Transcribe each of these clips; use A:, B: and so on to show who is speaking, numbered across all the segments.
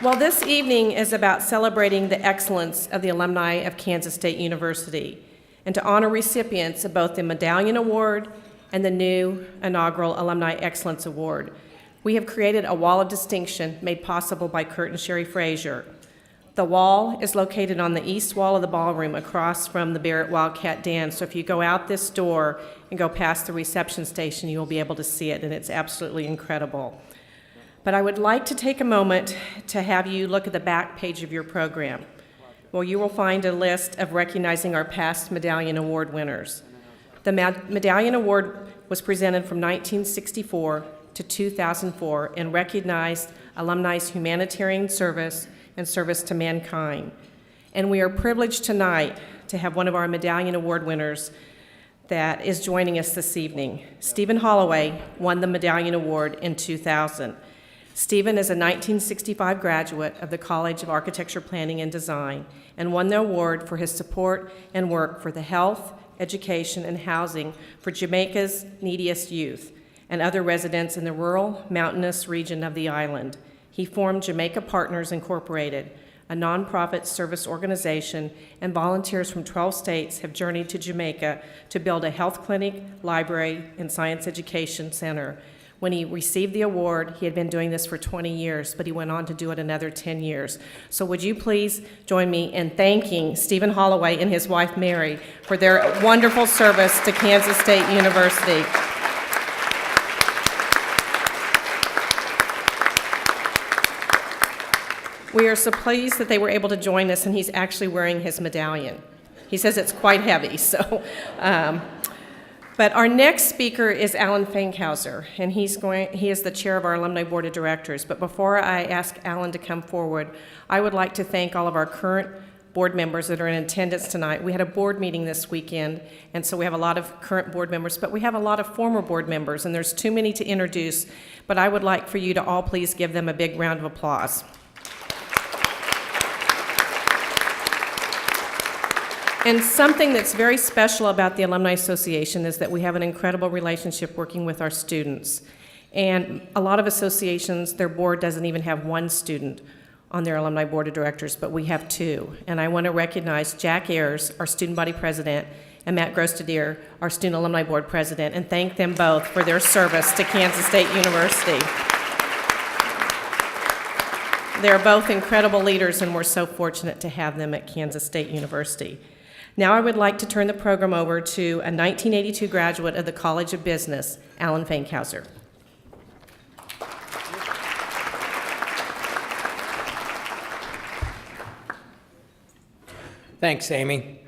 A: Well, this evening is about celebrating the excellence of the alumni of Kansas State University and to honor recipients of both the Medallion Award and the new inaugural Alumni Excellence Award. We have created a wall of distinction made possible by Kurt and Sherry Frazier. The wall is located on the east wall of the ballroom across from the Barrett Wildcat Dance. So if you go out this door and go past the reception station, you will be able to see it, and it's absolutely incredible. But I would like to take a moment to have you look at the back page of your program, where you will find a list of recognizing our past Medallion Award winners. The Medallion Award was presented from 1964 to 2004 and recognized alumni's humanitarian service and service to mankind. And we are privileged tonight to have one of our Medallion Award winners that is joining us this evening. Stephen Holloway won the Medallion Award in 2000. Stephen is a 1965 graduate of the College of Architecture, Planning, and Design and won the award for his support and work for the health, education, and housing for Jamaica's neediest youth and other residents in the rural, mountainous region of the island. He formed Jamaica Partners Incorporated, a nonprofit service organization, and volunteers from 12 states have journeyed to Jamaica to build a health clinic, library, and science education center. When he received the award, he had been doing this for 20 years, but he went on to do it another 10 years. So would you please join me in thanking Stephen Holloway and his wife, Mary, for their wonderful service to Kansas State University. We are so pleased that they were able to join us, and he's actually wearing his medallion. He says it's quite heavy, so. But our next speaker is Alan Fankhauser, and he is the chair of our Alumni Board of Directors. But before I ask Alan to come forward, I would like to thank all of our current board members that are in attendance tonight. We had a board meeting this weekend, and so we have a lot of current board members, but we have a lot of former board members, and there's too many to introduce. But I would like for you to all please give them a big round of applause. And something that's very special about the Alumni Association is that we have an incredible relationship working with our students. And a lot of associations, their board doesn't even have one student on their Alumni Board of Directors, but we have two. And I want to recognize Jack Ayers, our student body president, and Matt Grostadier, our student alumni board president, and thank them both for their service to Kansas State University. They're both incredible leaders, and we're so fortunate to have them at Kansas State University. Now I would like to turn the program over to a 1982 graduate of the College of Business, Alan Fankhauser.
B: Thanks, Amy.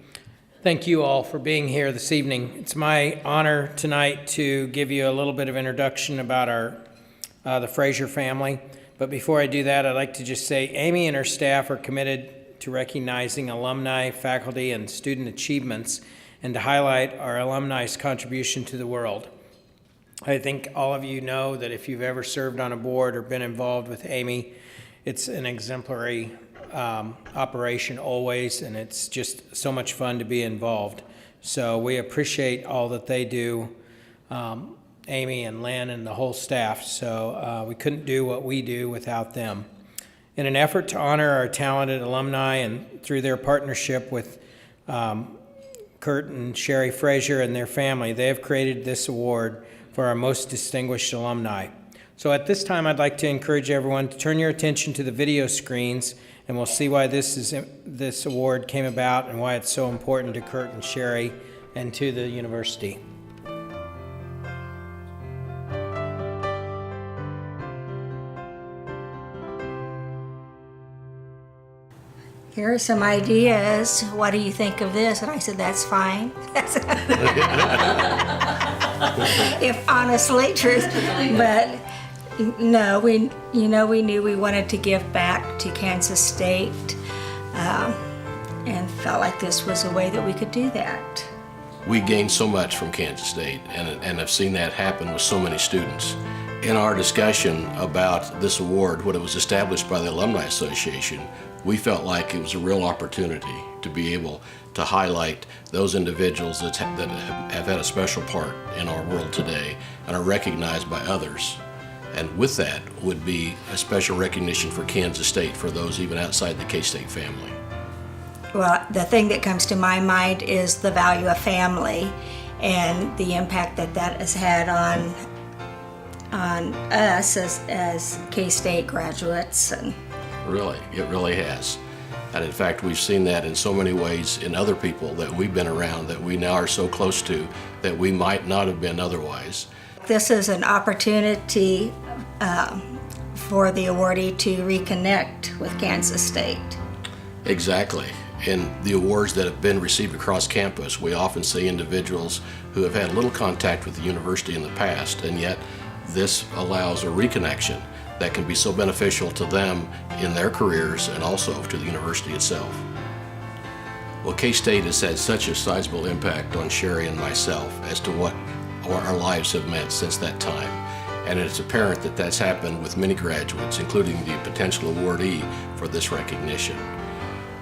B: Thank you all for being here this evening. It's my honor tonight to give you a little bit of introduction about the Frazier family. But before I do that, I'd like to just say Amy and her staff are committed to recognizing alumni, faculty, and student achievements, and to highlight our alumni's contribution to the world. I think all of you know that if you've ever served on a board or been involved with Amy, it's an exemplary operation always, and it's just so much fun to be involved. So we appreciate all that they do, Amy and Lynn and the whole staff, so we couldn't do what we do without them. In an effort to honor our talented alumni and through their partnership with Kurt and Sherry Frazier and their family, they have created this award for our most distinguished alumni. So at this time, I'd like to encourage everyone to turn your attention to the video screens, and we'll see why this award came about and why it's so important to Kurt and Sherry and to the university.
C: Here are some ideas. What do you think of this? And I said, that's fine. If honestly, truth. But no, we knew we wanted to give back to Kansas State and felt like this was a way that we could do that.
D: We gained so much from Kansas State and have seen that happen with so many students. In our discussion about this award, when it was established by the Alumni Association, we felt like it was a real opportunity to be able to highlight those individuals that have had a special part in our world today and are recognized by others And with that would be a special recognition for Kansas State for those even outside the K-State family.
C: Well, the thing that comes to my mind is the value of family and the impact that that has had on us as K-State graduates. And
D: Really, it really has. And in fact, we've seen that in so many ways in other people that we've been around that we now are so close to that we might not have been otherwise.
C: this is an opportunity for the awardee to reconnect with Kansas State.
D: Exactly. In the awards that have been received across campus, we often see individuals who have had little contact with the university in the past, and yet this allows a reconnection that can be so beneficial to them in their careers and also to the university itself. Well, K-State has had such a sizable impact on Sherry and myself as to what our lives have meant since that time. And it's apparent that that's happened with many graduates, including the potential awardee for this recognition.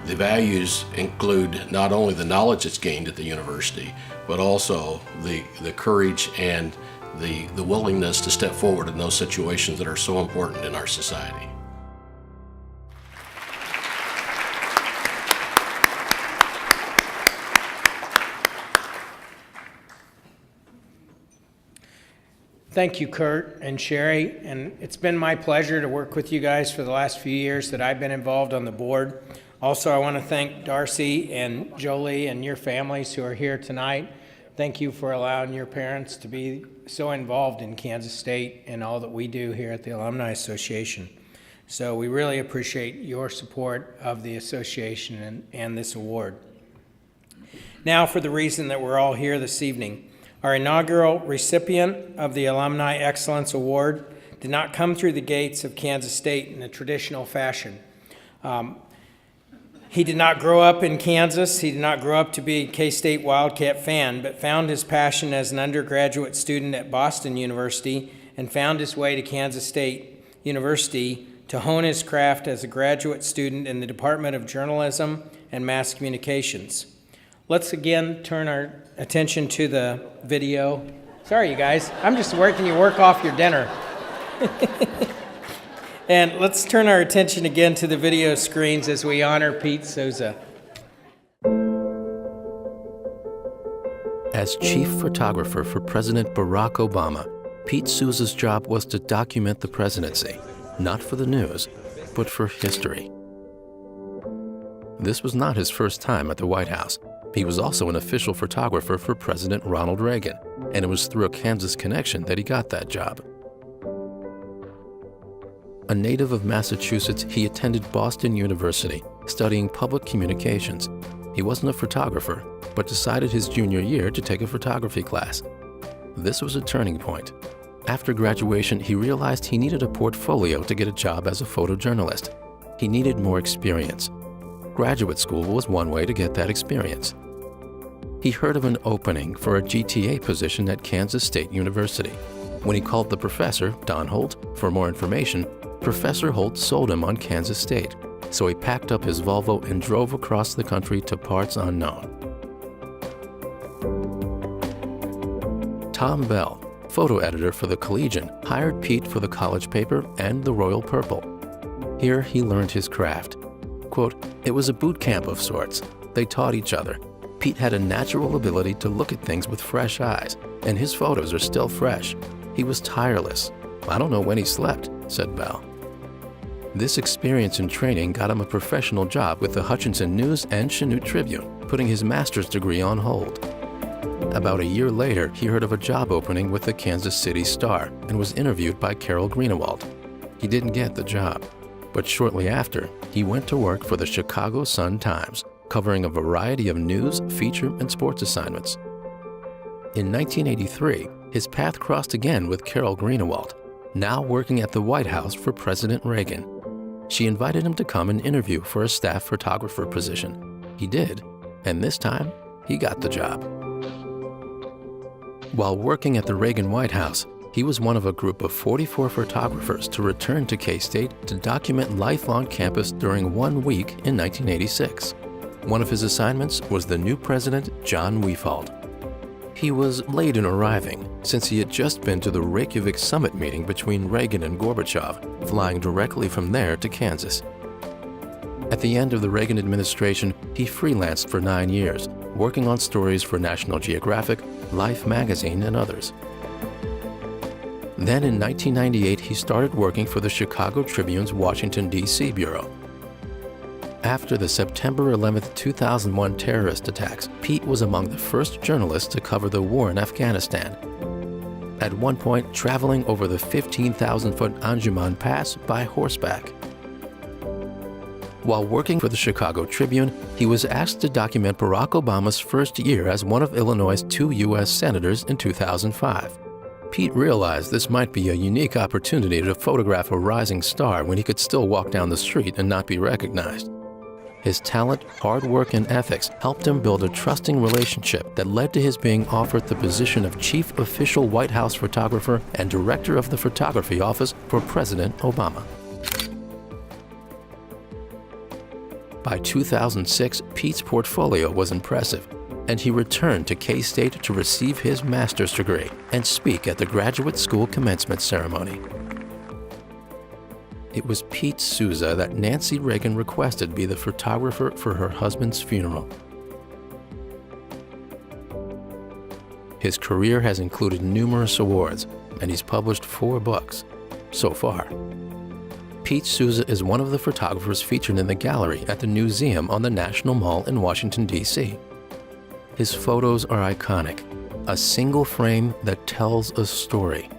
D: The values include not only the knowledge that's gained at the university, but also the courage and the willingness to step forward in those situations that are so important in our society.
B: Thank you, Kurt and Sherry, and it's been my pleasure to work with you guys for the last few years that I've been involved on the board. Also, I want to thank Darcy and Jolie and your families who are here tonight. Thank you for allowing your parents to be so involved in Kansas State and all that we do here at the Alumni Association. So we really appreciate your support of the association and this award. Now for the reason that we're all here this evening. Our inaugural recipient of the Alumni Excellence Award did not come through the gates of Kansas State in a traditional fashion. He did not grow up in Kansas. He did not grow up to be a K-State Wildcat fan, but found his passion as an undergraduate student at Boston University and found his way to Kansas State University to hone his craft as a graduate student in the Department of Journalism and Mass Communications. Let's again turn our attention to the video. Sorry, you guys. I'm just working you work off your dinner. And let's turn our attention again to the video screens as we honor Pete Souza.
E: As chief photographer for President Barack Obama, Pete Souza's job was to document the presidency, not for the news, but for history. This was not his first time at the White House. He was also an official photographer for President Ronald Reagan, and it was through a Kansas connection that he got that job. A native of Massachusetts, he attended Boston University, studying public communications. He wasn't a photographer, but decided his junior year to take a photography class. This was a turning point. After graduation, he realized he needed a portfolio to get a job as a photojournalist. He needed more experience. Graduate school was one way to get that experience. He heard of an opening for a GTA position at Kansas State University. When he called the professor, Don Holt, for more information, Professor Holt sold him on Kansas State, so he packed up his Volvo and drove across the country to parts unknown. Tom Bell, photo editor for the Collegian, hired Pete for the college paper and the Royal Purple. Here he learned his craft. Quote, "It was a boot camp of sorts. They taught each other. Pete had a natural ability to look at things with fresh eyes, and his photos are still fresh. He was tireless. I don't know when he slept," said Bell. This experience and training got him a professional job with the Hutchinson News and Chanute Tribune, putting his master's degree on hold. About a year later, he heard of a job opening with the Kansas City Star and was interviewed by Carol Greenewald. He didn't get the job, but shortly after, he went to work for the Chicago Sun-Times, covering a variety of news, feature, and sports assignments. In 1983, his path crossed again with Carol Greenewald, now working at the White House for President Reagan. She invited him to come and interview for a staff photographer position. He did, and this time, he got the job. While working at the Reagan White House, he was one of a group of 44 photographers to return to K-State to document life on campus during 1 week in 1986. One of his assignments was the new president, John Weefald. He was late in arriving, since he had just been to the Reykjavik summit meeting between Reagan and Gorbachev, flying directly from there to Kansas. At the end of the Reagan administration, he freelanced for 9 years, working on stories for National Geographic, Life magazine, and others. Then in 1998, he started working for the Chicago Tribune's Washington, D.C. bureau. After the September 11, 2001 terrorist attacks, Pete was among the first journalists to cover the war in Afghanistan, at one point traveling over the 15,000-foot Anjuman Pass by horseback. While working for the Chicago Tribune, he was asked to document Barack Obama's first year as one of Illinois' 2 U.S. senators in 2005. Pete realized this might be a unique opportunity to photograph a rising star when he could still walk down the street and not be recognized. His talent, hard work, and ethics helped him build a trusting relationship that led to his being offered the position of Chief Official White House Photographer and Director of the Photography Office for President Obama. By 2006, Pete's portfolio was impressive, and he returned to K-State to receive his master's degree and speak at the graduate school commencement ceremony. It was Pete Souza that Nancy Reagan requested be the photographer for her husband's funeral. His career has included numerous awards, and he's published 4 books so far. Pete Souza is one of the photographers featured in the gallery at the Museum on the National Mall in Washington, D.C. His photos are iconic, a single frame that tells a story.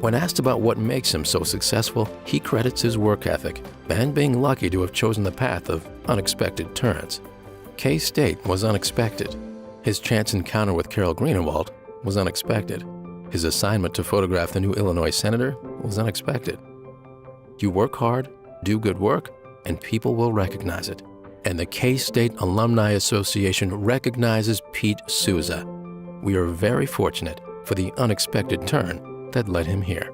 E: When asked about what makes him so successful, he credits his work ethic and being lucky to have chosen the path of unexpected turns. K-State was unexpected. His chance encounter with Carol Greenewald was unexpected. His assignment to photograph the new Illinois senator was unexpected. You work hard, do good work, and people will recognize it. And the K-State Alumni Association recognizes Pete Souza. We are very fortunate for the unexpected turn that led him here.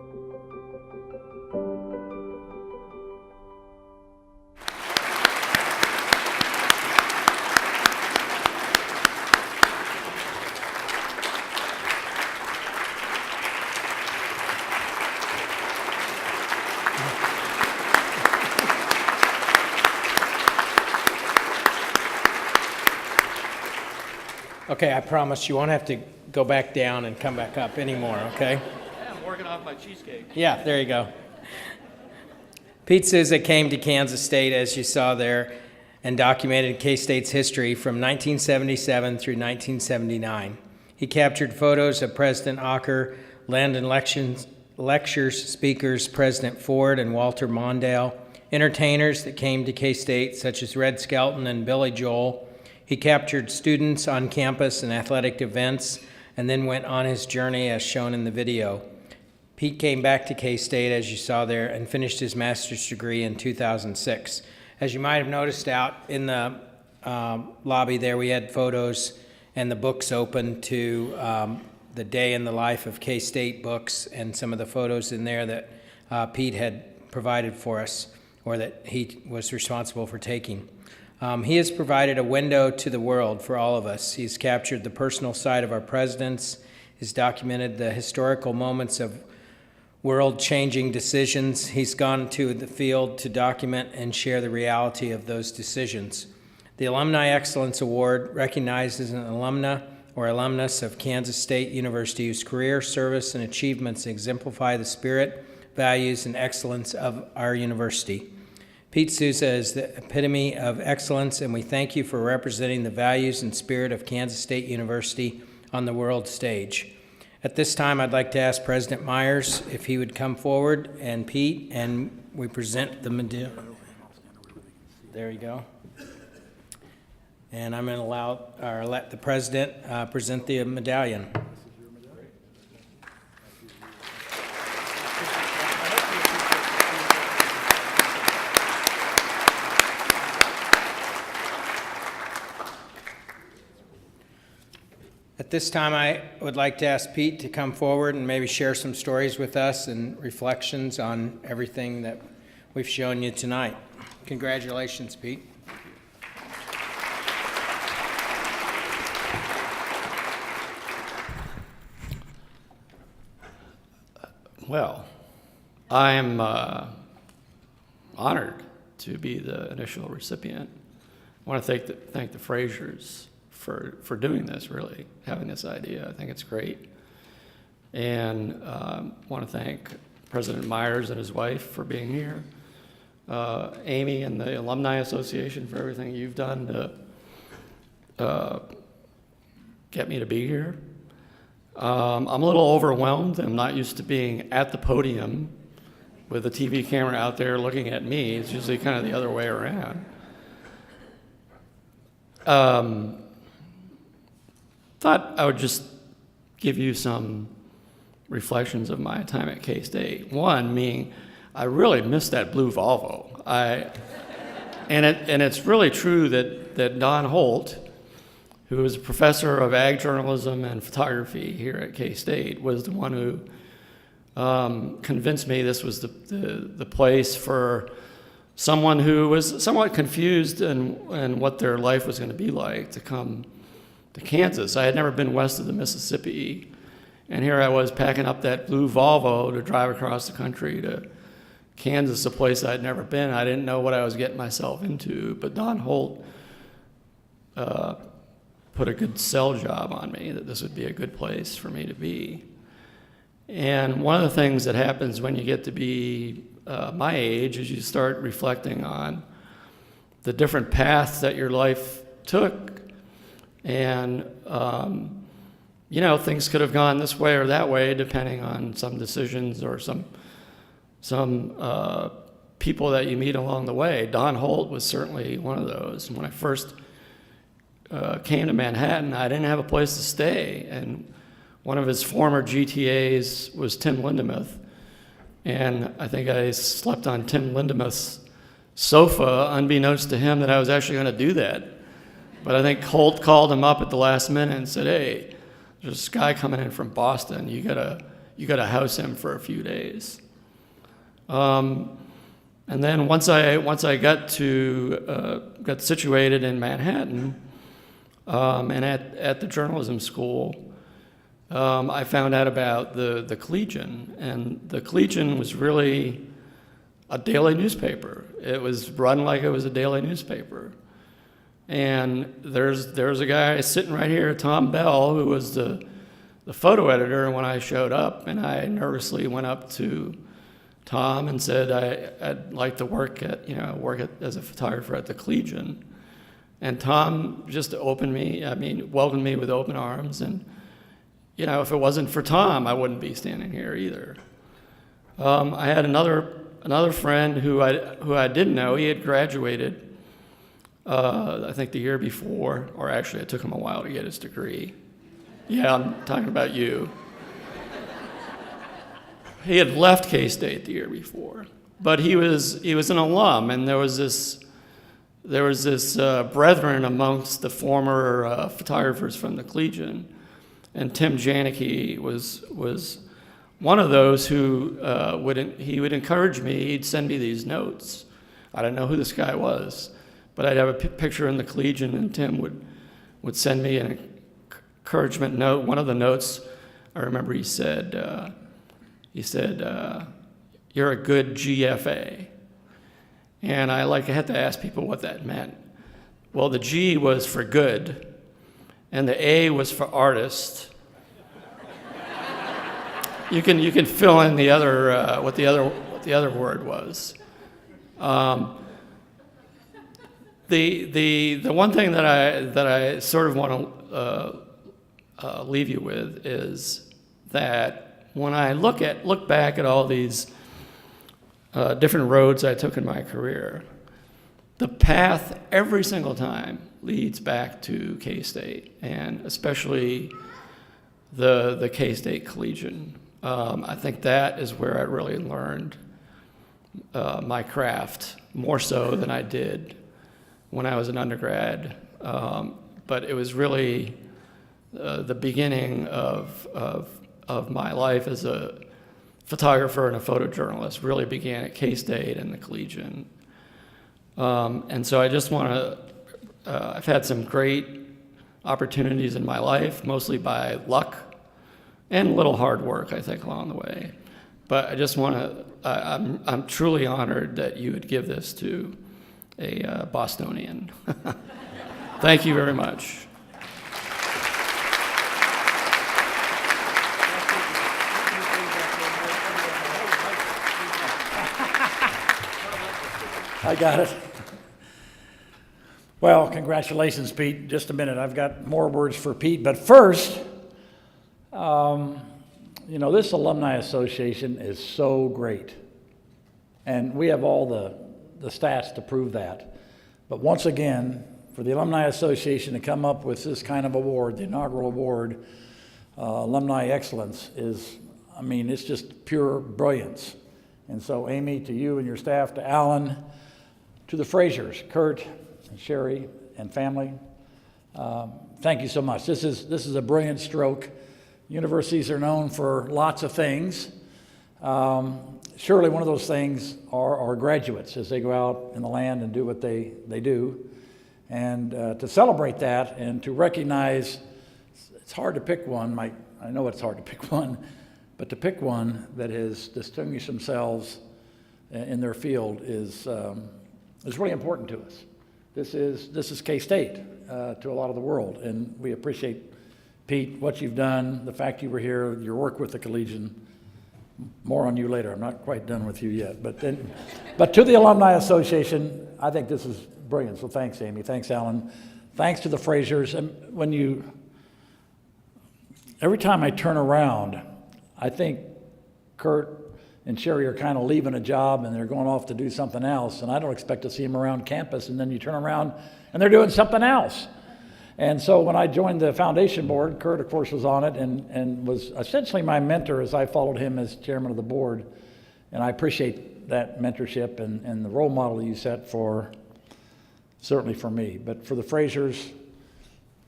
B: Okay, I promise you won't have to go back down and come back up anymore, okay?
F: Yeah, I'm working off my cheesecake.
B: Yeah, there you go. Pete Souza came to Kansas State, as you saw there, and documented K-State's history from 1977 through 1979. He captured photos of President Ocker, Landon lectures, speakers, President Ford and Walter Mondale, entertainers that came to K-State, such as Red Skelton and Billy Joel. He captured students on campus and athletic events, and then went on his journey as shown in the video. Pete came back to K-State, as you saw there, and finished his master's degree in 2006. As you might have noticed out in the lobby there, we had photos and the books open to the day in the life of K-State books, and some of the photos in there that Pete had provided for us, or that he was responsible for taking. He has provided a window to the world for all of us. He's captured the personal side of our presidents. He's documented the historical moments of world-changing decisions. He's gone to the field to document and share the reality of those decisions. The Alumni Excellence Award recognizes an alumna or alumnus of Kansas State University whose career, service, and achievements exemplify the spirit, values, and excellence of our university. Pete Souza is the epitome of excellence, and we thank you for representing the values and spirit of Kansas State University on the world stage. At this time, I'd like to ask President Myers if he would come forward, and Pete, and we present the medallion. There you go. And I'm going to let the president present the medallion. At this time, I would like to ask Pete to come forward and maybe share some stories with us and reflections on everything that we've shown you tonight. Congratulations, Pete.
F: Well, I am honored to be the initial recipient. I want to thank the Frasers for doing this, really, having this idea. I think it's great. And want to thank President Myers and his wife for being here, Amy and the Alumni Association for everything you've done to get me to be here. I'm a little overwhelmed. I'm not used to being at the podium with a TV camera out there looking at me. It's usually kind of the other way around. Thought I would just give you some reflections of my time at K-State. One being, I really missed that blue Volvo. And it's really true that Don Holt, who was a professor of ag journalism and photography here at K-State, was the one who convinced me this was the place for someone who was somewhat confused in what their life was going to be like to come to Kansas. I had never been west of the Mississippi, and here I was packing up that blue Volvo to drive across the country to Kansas, a place I'd never been. I didn't know what I was getting myself into, but Don Holt put a good sell job on me that this would be a good place for me to be. And one of the things that happens when you get to be my age is you start reflecting on the different paths that your life took. And, things could have gone this way or that way depending on some decisions or some people that you meet along the way. Don Holt was certainly one of those. When I first came to Manhattan, I didn't have a place to stay. And one of his former GTAs was Tim Lindemuth. And I think I slept on Tim Lindemuth's sofa, unbeknownst to him that I was actually going to do that. But I think Holt called him up at the last minute and said, "Hey, there's this guy coming in from Boston. You gotta house him for a few days." And then once I got situated in Manhattan, and at the journalism school, I found out about the Collegian, and the Collegian was really a daily newspaper. It was run like it was a daily newspaper. And there's a guy sitting right here, Tom Bell, who was the photo editor when I showed up, and I nervously went up to Tom and said I'd like to work as a photographer at the Collegian. And Tom just welcomed me with open arms. And if it wasn't for Tom, I wouldn't be standing here either. I had another friend who I didn't know. He had graduated, I think the year before, or actually it took him a while to get his degree. Yeah, I'm talking about you. He had left K-State the year before, but he was an alum, and there was this brethren amongst the former photographers from the Collegian, and Tim Janicki was one of those who would encourage me. He'd send me these notes. I didn't know who this guy was, but I'd have a picture in the Collegian, and Tim would send me an encouragement note. One of the notes, I remember he said, "You're a good GFA." And I had to ask people what that meant. Well, the G was for good, and the A was for artist. You can fill in the other what the other word was. The one thing that I sort of want to leave you with is that when I look back at all these different roads I took in my career, the path every single time leads back to K-State, and especially the K-State Collegian. I think that is where I really learned my craft, more so than I did when I was an undergrad. But it was really the beginning of my life as a photographer and a photojournalist. Really began at K-State and the Collegian. And so I just want to, I've had some great opportunities in my life, mostly by luck and a little hard work, I think, along the way. But I just want to, I'm truly honored that you would give this to a Bostonian. Thank you very much.
G: I got it. Well, congratulations, Pete. Just a minute. I've got more words for Pete. But first, this Alumni Association is so great. And we have all the stats to prove that. But once again, for the Alumni Association to come up with this kind of award, the inaugural award, Alumni Excellence, it's just pure brilliance. And so, Amy, to you and your staff, to Alan, to the Frasers, Kurt, and Sherry, and family, thank you so much. This is a brilliant stroke. Universities are known for lots of things. Surely one of those things are graduates as they go out in the land and do what they do. And to celebrate that and to recognize, it's hard to pick one. I know it's hard to pick one, but to pick one that has distinguished themselves in their field is really important to us. This is K-State to a lot of the world, and we appreciate, Pete, what you've done, the fact you were here, your work with the Collegian. More on you later. I'm not quite done with you yet, but to the Alumni Association, I think this is brilliant. So thanks, Amy. Thanks, Alan. Thanks to the Frasers. And every time I turn around, I think Kurt and Sherry are kind of leaving a job and they're going off to do something else, and I don't expect to see them around campus, and then you turn around and they're doing something else. And so when I joined the foundation board, Kurt, of course, was on it and was essentially my mentor as I followed him as chairman of the board, and I appreciate that mentorship and the role model you set certainly for me. But for the Frasers,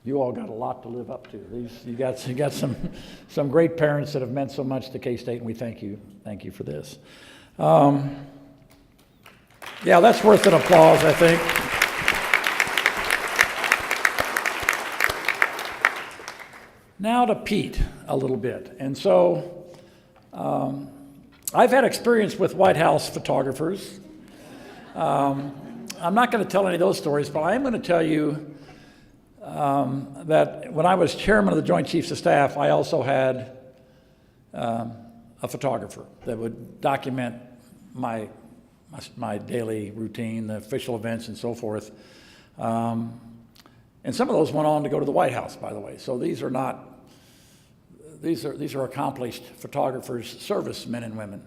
G: you all got a lot to live up to. You got some great parents that have meant so much to K-State, and we thank you. Thank you for this. Yeah, that's worth an applause, I think. Now to Pete a little bit. And so I've had experience with White House photographers. I'm not going to tell any of those stories, but I am going to tell you that when I was chairman of the Joint Chiefs of Staff, I also had a photographer that would document my daily routine, the official events, and so forth. And some of those went on to go to the White House, by the way. So these are accomplished photographers, servicemen and women.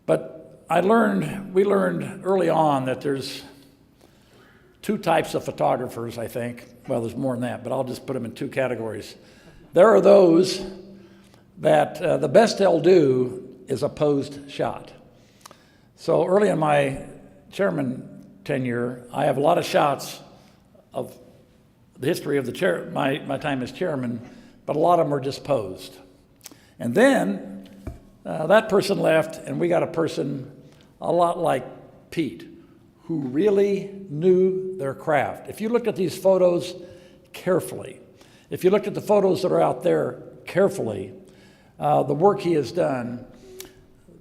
G: But we learned early on that there's two types of photographers, I think. Well, there's more than that, but I'll just put them in two categories. There are those that the best they'll do is a posed shot. So early in my chairman tenure, I have a lot of shots of the history of my time as chairman, but a lot of them are just posed. And then that person left, and we got a person a lot like Pete, who really knew their craft. If you looked at these photos carefully, if you looked at the photos that are out there carefully, the work he has done,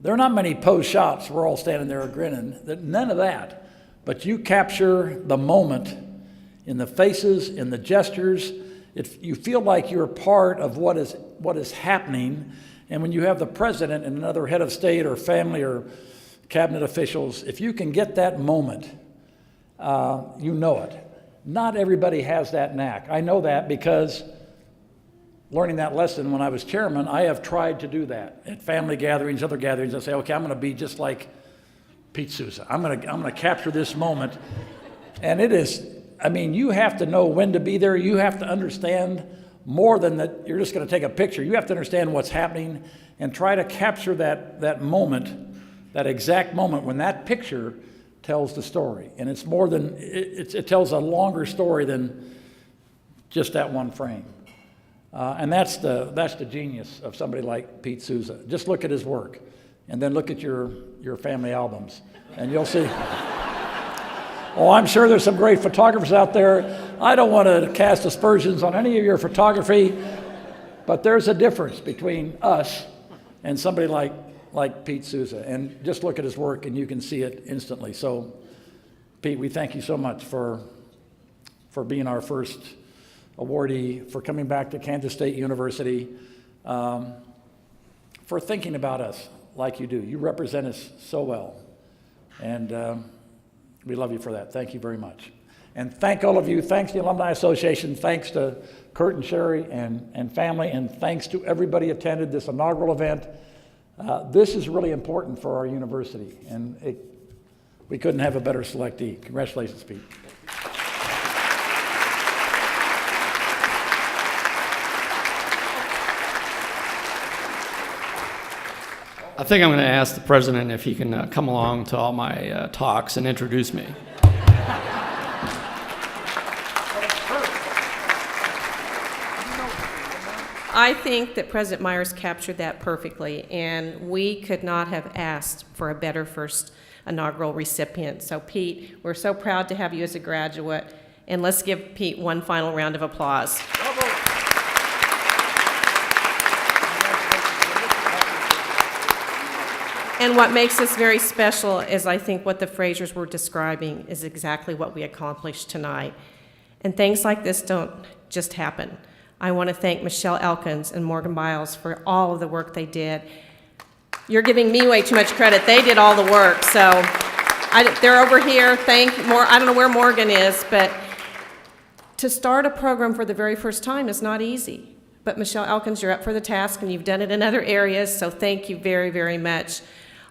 G: there are not many posed shots. We're all standing there grinning. None of that. But you capture the moment in the faces, in the gestures. You feel like you're part of what is happening. And when you have the president and another head of state or family or cabinet officials, if you can get that moment, you know it. Not everybody has that knack. I know that because learning that lesson when I was chairman, I have tried to do that at family gatherings, other gatherings. I say, okay, I'm going to be just like Pete Souza. I'm going to capture this moment, and it is. I mean, you have to know when to be there. You have to understand more than that. You're just going to take a picture. You have to understand what's happening and try to capture that moment, that exact moment when that picture tells the story. And it's more than it tells a longer story than just that one frame. And that's the genius of somebody like Pete Souza. Just look at his work, and then look at your family albums, and you'll see. Oh, I'm sure there's some great photographers out there. I don't want to cast aspersions on any of your photography, but there's a difference between us and somebody like like Pete Souza. And just look at his work and you can see it instantly. So, Pete, we thank you so much for being our first awardee, for coming back to Kansas State University, for thinking about us like you do. You represent us so well. And we love you for that. Thank you very much. And thank all of you. Thanks to the Alumni Association. Thanks to Kurt and Sherry and family. And thanks to everybody attended this inaugural event. This is really important for our university. And we couldn't have a better selectee. Congratulations, Pete.
F: I think I'm going to ask the president if he can come along to all my talks and introduce me.
A: I think that President Myers captured that perfectly, and we could not have asked for a better first inaugural recipient. So, Pete, we're so proud to have you as a graduate, and let's give Pete one final round of applause. And what makes this very special is I think what the Frasers were describing is exactly what we accomplished tonight. And things like this don't just happen. I want to thank Michelle Elkins and Morgan Biles for all of the work they did. You're giving me way too much credit. They did all the work. So they're over here. I don't know where Morgan is, but to start a program for the very first time is not easy. But Michelle Elkins, you're up for the task, and you've done it in other areas, so thank you very, very much.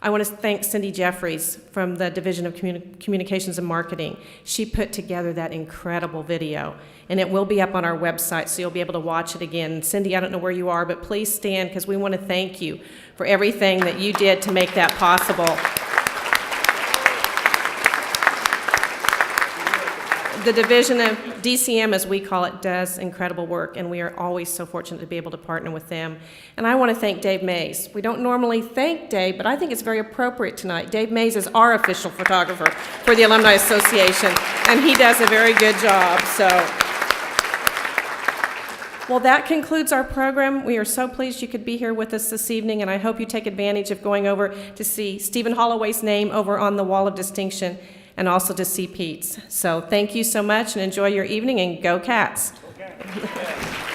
A: I want to thank Cindy Jeffries from the Division of Communications and Marketing. She put together that incredible video, and it will be up on our website, so you'll be able to watch it again. Cindy, I don't know where you are, but please stand, because we want to thank you for everything that you did to make that possible. The Division of DCM, as we call it, does incredible work, and we are always so fortunate to be able to partner with them. And I want to thank Dave Mays. We don't normally thank Dave, but I think it's very appropriate tonight. Dave Mays is our official photographer for the Alumni Association, and he does a very good job. So, well, that concludes our program. We are so pleased you could be here with us this evening, and I hope you take advantage of going over to see Stephen Holloway's name over on the Wall of Distinction, and also to see Pete's. So thank you so much, and enjoy your evening, and go Cats. Okay.